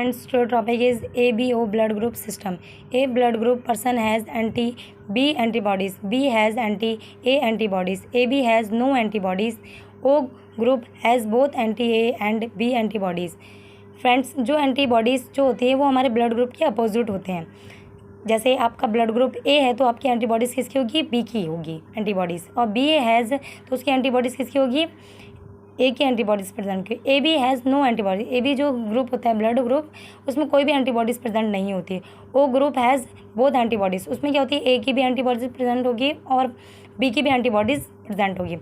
friends, today topic is ABO blood group system. A blood group person has anti-B antibodies. B has anti-A antibodies. AB has no antibodies. O group has both anti-A and B antibodies. Friends, जो antibodies जो होती है वो हमारे blood group के opposite होते हैं. जैसे आपका ब्लड ग्रुप ए है तो आपकी एंटीबॉडीज़ किसकी होगी? बी की होगी एंटीबॉडीज़. और बी हैज़ तो उसकी एंटीबॉडीज़ किसकी होगी? ए की एंटीबॉडीज़ प्रेजेंट की. A B has no antibodies. A B जो ग्रुप होता है ब्लड ग्रुप, उसमें कोई भी एंटीबॉडीज़ प्रेजेंट नहीं होती. O group has both antibodies. उसमें क्या होती है? ए की भी एंटीबॉडीज़ प्रेजेंट होगी और बी की भी एंटीबॉडीज़ प्रेजेंट होगी.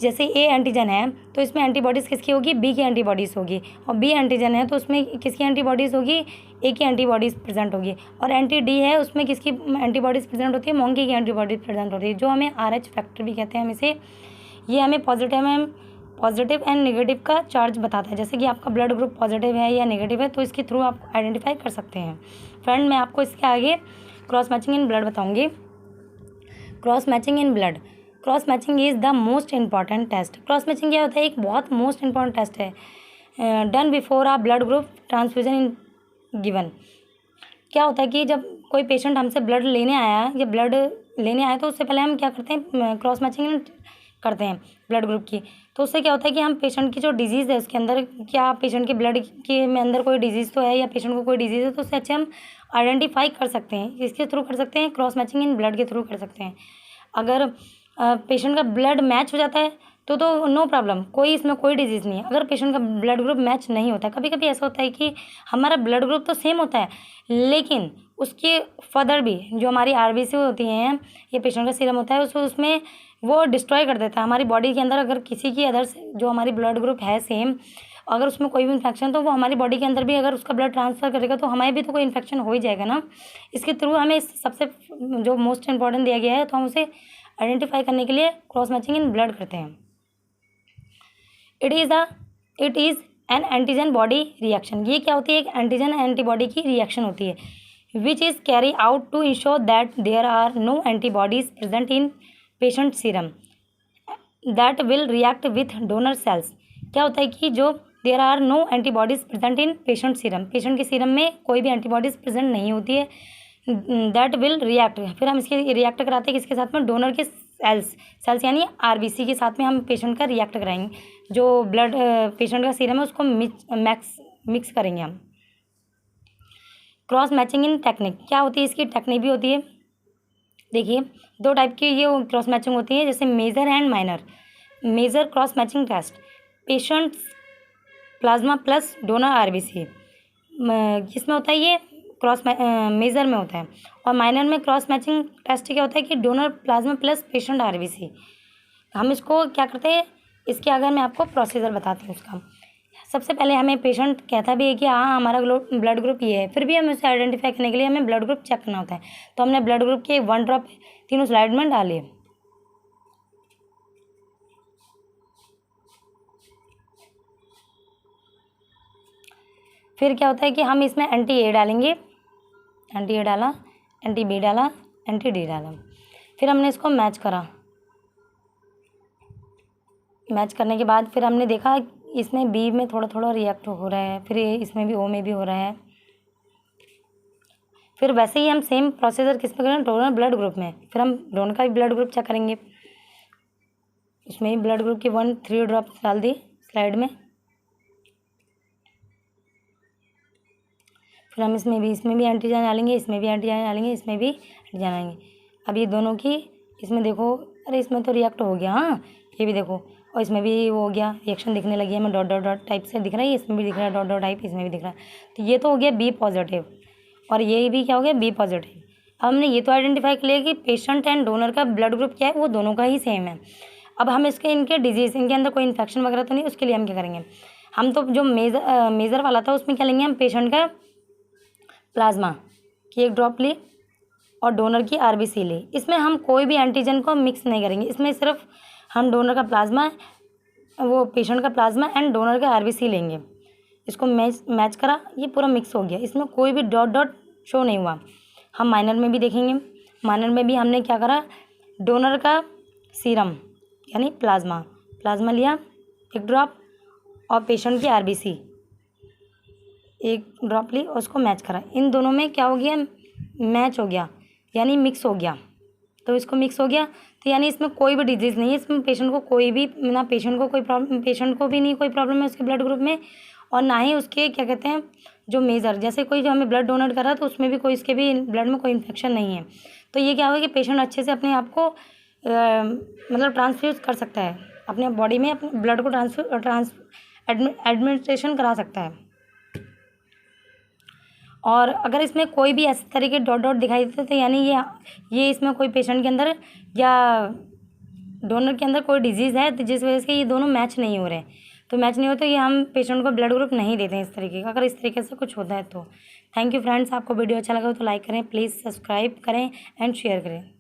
जैसे ए एंटीजन है तो इसमें एंटीबॉडीज़ किसकी होगी? बी की एंटीबॉडीज़ होगी. और बी एंटीजन है तो उसमें किसकी एंटीबॉडीज़ होगी? ए की एंटीबॉडीज़ प्रेजेंट होगी. और एंटी डी है उसमें किसकी एंटीबॉडीज़ प्रेजेंट होती है? मोंकी की एंटीबॉडीज़ प्रेजेंट होती है, जो हमें RH फैक्टर भी कहते हैं हम इसे. ये हमें पॉजिटिव एंड नेगेटिव का चार्ज बताता है. जैसे कि आपका ब्लड ग्रुप पॉजिटिव है या नेगेटिव है तो इसके थ्रू आप आइडेंटिफाई कर सकते हैं. फ्रेंड, मैं आपको इसके आगे क्रॉस मैचिंग इन ब्लड बताऊँगी. Cross matching in blood. Cross matching is the most important test. Cross matching क्या होता है? एक बहुत मोस्ट इंपॉर्टेंट टेस्ट है. Done before a blood group transfusion in given. क्या होता है कि जब कोई पेशेंट हमसे ब्लड लेने आया तो उससे पहले हम क्या करते हैं? क्रॉस मैचिंग करते हैं ब्लड ग्रुप की. तो उससे क्या होता है कि हम पेशेंट की जो डिजीज़ है उसके अंदर, क्या पेशेंट के ब्लड के में अंदर कोई डिजीज़ तो है या पेशेंट को कोई डिजीज़ है, तो उससे अच्छे हम आइडेंटिफाई कर सकते हैं. इसके थ्रू कर सकते हैं, क्रॉस मैचिंग इन ब्लड के थ्रू कर सकते हैं. अगर पेशेंट का ब्लड मैच हो जाता है तो नो प्रॉब्लम, इसमें कोई डिजीज़ नहीं है. अगर पेशेंट का ब्लड ग्रुप मैच नहीं होता है, कभी कभी ऐसा होता है कि हमारा ब्लड ग्रुप तो सेम होता है लेकिन उसके फर्दर भी जो हमारी RBC होती हैं या पेशेंट का सीरम होता है उसमें वो डिस्ट्रॉय कर देता है हमारी बॉडी के अंदर. अगर किसी की अदर जो हमारी ब्लड ग्रुप है सेम, अगर उसमें कोई भी इन्फेक्शन तो वो हमारी बॉडी के अंदर भी अगर उसका ब्लड ट्रांसफ़र करेगा तो हमें भी तो कोई इन्फेक्शन हो ही जाएगा ना. इसके थ्रू हमें सबसे जो मोस्ट इंपॉर्टेंट दिया गया है तो हम उसे आइडेंटिफाई करने के लिए क्रॉस मैचिंग इन ब्लड करते हैं. It is an antigen body reaction. ये क्या होती है? एक एंटीजन एंटीबॉडी की रिएक्शन होती है. Which is carry out to ensure that there are no antibodies present in patient serum that will react with donor cells. क्या होता है कि जो there are no antibodies present in patient serum, patient के serum में कोई भी antibodies present नहीं होती है. दैट विल रिएक्ट, फिर हम इसके रिएक्ट कराते हैं किसके साथ में? डोनर के सेल्स यानी RBC के साथ में हम पेशेंट का रिएक्ट कराएंगे. जो ब्लड पेशेंट का सीरम है उसको मिक्स करेंगे हम. क्रॉस मैचिंग इन टेक्निक. क्या होती है? इसकी टेक्निक भी होती है. देखिए, 2 टाइप की ये क्रॉस मैचिंग होती है, जैसे major and minor. Major cross matching test, patients plasma plus donor RBC, किसमें होता है ये? मेजर में होता है. और माइनर में क्रॉस मैचिंग टेस्ट क्या होता है कि donor plasma plus patient RBC. हम इसको क्या करते हैं? इसके अगर मैं आपको प्रोसीजर बताती हूँ उसका. सबसे पहले हमें पेशेंट कहता भी है कि हाँ हमारा ब्लड ग्रुप ये है, फिर भी हमें उसे आइडेंटिफाई करने के लिए हमें ब्लड ग्रुप चेक करना होता है. तो हमने ब्लड ग्रुप के 1 ड्रॉप तीनों स्लाइड में डाले. फिर क्या होता है कि हम इसमें एंटी-A डालेंगे. एंटी-A डाला, एंटी-B डाला, एंटी-D डाला. फिर हमने इसको मैच करा. मैच करने के बाद फिर हमने देखा इसमें B में थोड़ा थोड़ा रिएक्ट हो रहा है, फिर इसमें भी O में भी हो रहा है. फिर वैसे ही हम सेम प्रोसीजर किस में करें? डोनर ब्लड ग्रुप में. फिर हम डोनर का भी ब्लड ग्रुप चेक करेंगे. इसमें ब्लड ग्रुप की 3 ड्रॉप डाल दी स्लाइड में. फिर हम इसमें भी एंटीजन डालेंगे, इसमें भी एंटीजन डालेंगे, इसमें भी एंटीजन डालेंगे. अब ये दोनों की इसमें देखो, अरे इसमें तो रिएक्ट हो गया. हाँ, ये भी देखो, और इसमें भी वो हो गया, रिएक्शन दिखने लगी है. हमें डॉट डॉट डॉट टाइप से दिख रहा है, इसमें भी दिख रहा है डॉट डॉट टाइप, इसमें भी दिख रहा है. तो ये तो हो गया B पॉजिटिव और ये भी क्या हो गया? B positive. अब हमने ये तो आइडेंटिफाई कर लिया कि पेशेंट एंड डोनर का ब्लड ग्रुप क्या है, वो दोनों का ही सेम है. अब हम इनके डिजीज़, इनके अंदर कोई इन्फेक्शन वगैरह तो नहीं, उसके लिए हम क्या करेंगे? हम तो जो मेज़र वाला था उसमें क्या लेंगे? हम पेशेंट का प्लाज्मा की 1 ड्रॉप ली और डोनर की RBC ली. इसमें हम कोई भी एंटीजन को मिक्स नहीं करेंगे. इसमें सिर्फ हम डोनर का प्लाज्मा, वो पेशेंट का प्लाज्मा एंड डोनर का RBC लेंगे. इसको मैच करा, ये पूरा मिक्स हो गया. इसमें कोई भी डॉट डॉट शो नहीं हुआ. हम माइनर में भी देखेंगे. माइनर में भी हमने क्या करा? डोनर का सीरम यानी प्लाज्मा लिया 1 ड्रॉप और पेशेंट की RBC एक ड्रॉप ली और उसको मैच करा, इन दोनों में क्या हो गया, मैच हो गया, यानी मिक्स हो गया। तो इसको मिक्स हो गया तो यानी इसमें कोई भी डिजीज़ नहीं है, इसमें पेशेंट को कोई भी ना पेशेंट को कोई प्रॉब्लम, पेशेंट को भी नहीं कोई प्रॉब्लम है उसके ब्लड ग्रुप में, और ना ही उसके क्या कहते हैं जो मेजर, जैसे कोई जो हमें ब्लड डोनेट करा तो उसमें भी कोई इसके भी ब्लड में कोई इन्फेक्शन नहीं है। तो ये क्या होगा कि पेशेंट अच्छे से अपने आप को मतलब ट्रांसफ्यूज कर सकता है, अपने बॉडी में अपने ब्लड को एडमिनिस्ट्रेशन करा सकता है। और अगर इसमें कोई भी ऐसे तरह के डॉट डॉट दिखाई देते तो यानी ये इसमें कोई पेशेंट के अंदर या डोनर के अंदर कोई डिजीज़ है, तो जिस वजह से ये दोनों मैच नहीं हो रहे। तो मैच नहीं हो तो ये हम पेशेंट को ब्लड ग्रुप नहीं देते हैं इस तरीके का, अगर इस तरीके से कुछ होता है तो। थैंक यू फ्रेंड्स, आपको वीडियो अच्छा लगा हो तो लाइक करें, प्लीज़ सब्सक्राइब करें एंड शेयर करें।